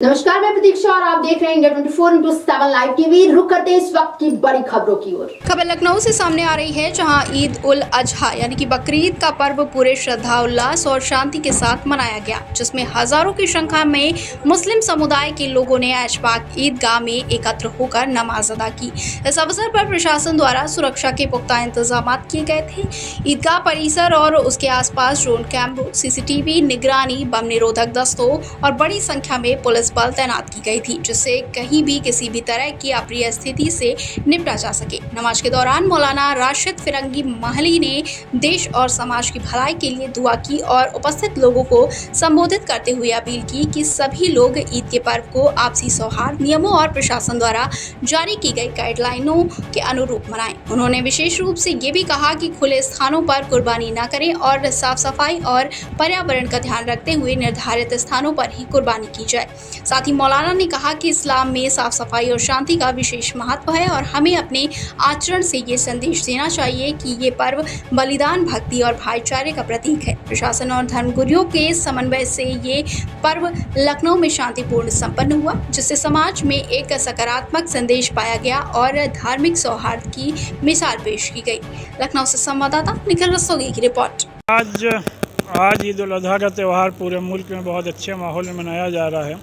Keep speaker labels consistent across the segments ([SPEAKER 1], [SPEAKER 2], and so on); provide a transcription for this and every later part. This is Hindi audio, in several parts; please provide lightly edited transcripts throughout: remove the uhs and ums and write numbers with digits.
[SPEAKER 1] नमस्कार, मैं प्रतीक्षा और आप देख रहे हैं इंडिया 24/7 लाइव टीवी। रुक करते हैं इस वक्त की बड़ी खबरों की ओर।
[SPEAKER 2] खबर लखनऊ से सामने आ रही है, जहां ईद उल अजहा यानी कि बकरीद का पर्व पूरे श्रद्धा उल्लास और शांति के साथ मनाया गया, जिसमें हजारों की संख्या में मुस्लिम समुदाय के लोगों ने ऐशबाग ईदगाह में एकत्र होकर नमाज अदा की। इस अवसर पर प्रशासन द्वारा सुरक्षा के पुख्ता इंतजाम किए गए थे। ईदगाह परिसर और उसके आसपास ड्रोन कैमरों, सीसीटीवी निगरानी, बम निरोधक दस्तों और बड़ी संख्या में पुलिस बल तैनात की गई थी, जिससे कहीं भी किसी भी तरह की अप्रिय स्थिति से निपटा जा सके। नमाज के दौरान मौलाना राशिद फिरंगी महली ने देश और समाज की भलाई के लिए दुआ की और उपस्थित लोगों को संबोधित करते हुए अपील की कि सभी लोग ईद के पर्व को आपसी सौहार्द, नियमों और प्रशासन द्वारा जारी की गई गाइडलाइनों के अनुरूप मनाएं। उन्होंने विशेष रूप से ये भी कहा कि खुले स्थानों पर कुर्बानी न करें और साफ सफाई और पर्यावरण का ध्यान रखते हुए निर्धारित स्थानों पर ही कुर्बानी की जाए। साथ ही मौलाना ने कहा कि इस्लाम में साफ सफाई और शांति का विशेष महत्व है और हमें अपने आचरण से ये संदेश देना चाहिए कि ये पर्व बलिदान, भक्ति और भाईचारे का प्रतीक है। प्रशासन और धर्मगुरुओं के समन्वय से ये पर्व लखनऊ में शांतिपूर्ण संपन्न हुआ, जिससे समाज में एक सकारात्मक संदेश पाया गया और धार्मिक सौहार्द की मिसाल पेश की गई। लखनऊ से संवाददाता निखिल रस्तोगी की रिपोर्ट।
[SPEAKER 3] आज ईद उल अजहा का त्यौहार पूरे मुल्क में बहुत अच्छे माहौल में मनाया जा रहा है।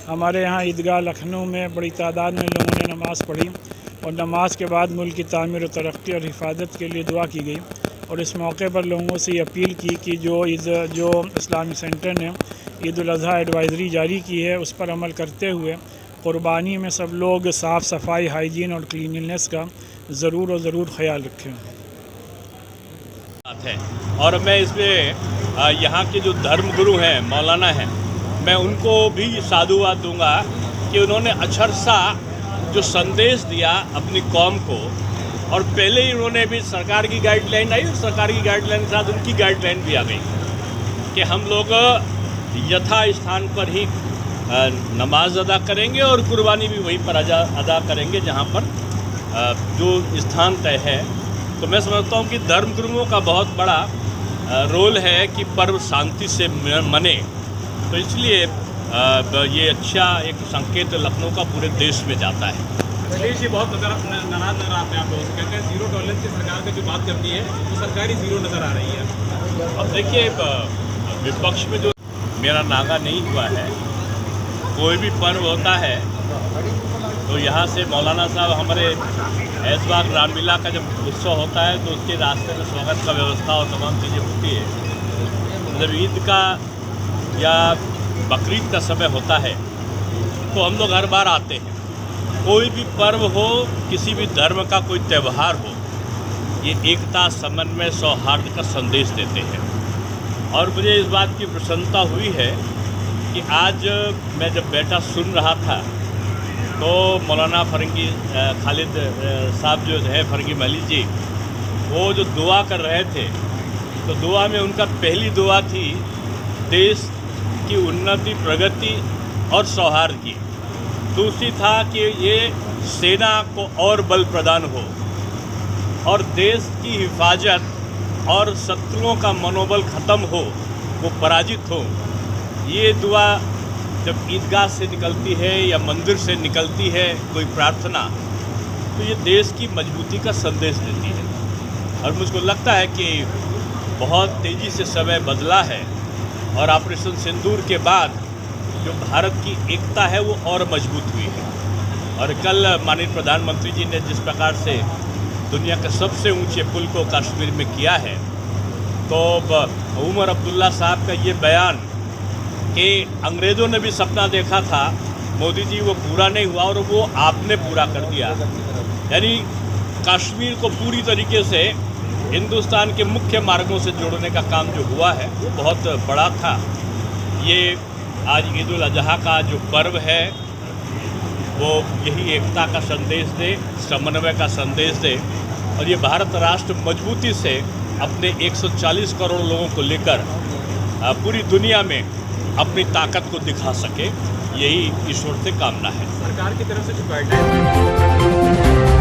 [SPEAKER 3] हमारे यहाँ ईदगाह लखनऊ में बड़ी तादाद में लोगों ने नमाज़ पढ़ी और नमाज के बाद मुल्क की तामीर और तरक्की और हिफाजत के लिए दुआ की गई। और इस मौके पर लोगों से ये अपील की कि जो इस्लामी सेंटर ने ईद उल अजहा एडवाइज़री जारी की है, उस पर अमल करते हुए क़ुरबानी में सब लोग साफ़ सफाई, हाइजीन और क्लीनलीनेस का ज़रूर ख्याल रखें।
[SPEAKER 4] और मैं इसमें यहाँ के जो धर्मगुरु हैं, मौलाना हैं, मैं उनको भी साधुवाद दूंगा कि उन्होंने अछरसा जो संदेश दिया अपनी कौम को, और पहले ही उन्होंने भी सरकार की गाइडलाइन आई और सरकार की गाइडलाइन के साथ उनकी गाइडलाइन भी आ गई कि हम लोग यथा स्थान पर ही नमाज अदा करेंगे और कुर्बानी भी वहीं पर अदा करेंगे जहाँ पर जो स्थान तय है। तो मैं समझता हूँ कि धर्मगुरुओं का बहुत बड़ा रोल है कि पर्व शांति से मने। तो इसलिए ये अच्छा एक संकेत लखनऊ का पूरे देश में जाता है।
[SPEAKER 5] अखिलेश जी बहुत नाराज नजर आते हैं आप लोगों से, कहते हैं जीरो टॉलरेंस की सरकार का जो बात करती है वो सरकारी जीरो नज़र आ रही है।
[SPEAKER 4] अब देखिए, विपक्ष में जो मेरा नागा नहीं हुआ है, कोई भी पर्व होता है तो यहाँ से मौलाना साहब हमारे ऐशबाग रामलीला का जब उत्सव होता है तो उसके रास्ते में स्वागत का व्यवस्था और तमाम चीज़ें होती है। जब ईद का या बकरीद का समय होता है तो हम लोग हर बार आते हैं। कोई भी पर्व हो, किसी भी धर्म का कोई त्यौहार हो, ये एकता, समन्वय, सौहार्द का संदेश देते हैं। और मुझे इस बात की प्रसन्नता हुई है कि आज मैं जब बैठा सुन रहा था तो मौलाना फरंगी खालिद साहब जो है, फरंगी महली जी, वो जो दुआ कर रहे थे तो दुआ में उनका पहली दुआ थी देश की उन्नति, प्रगति और सौहार्द की। दूसरी था कि ये सेना को और बल प्रदान हो और देश की हिफाजत और शत्रुओं का मनोबल ख़त्म हो, वो पराजित हो। ये दुआ जब ईदगाह से निकलती है या मंदिर से निकलती है कोई प्रार्थना, तो ये देश की मजबूती का संदेश देती है। और मुझको लगता है कि बहुत तेज़ी से समय बदला है और ऑपरेशन सिंदूर के बाद जो भारत की एकता है वो और मजबूत हुई है। और कल माननीय प्रधानमंत्री जी ने जिस प्रकार से दुनिया के सबसे ऊंचे पुल को कश्मीर में किया है, तो उमर अब्दुल्ला साहब का ये बयान कि अंग्रेज़ों ने भी सपना देखा था मोदी जी, वो पूरा नहीं हुआ और वो आपने पूरा कर दिया। यानी कश्मीर को पूरी तरीके से हिंदुस्तान के मुख्य मार्गों से जोड़ने का काम जो हुआ है वो बहुत बड़ा था। ये आज ईद उल अजहा का जो पर्व है वो यही एकता का संदेश दे, समन्वय का संदेश दे और ये भारत राष्ट्र मजबूती से अपने 140 करोड़ लोगों को लेकर पूरी दुनिया में अपनी ताकत को दिखा सके, यही ईश्वर से कामना है।
[SPEAKER 5] सरकार की तरफ से जो गाइडलाइन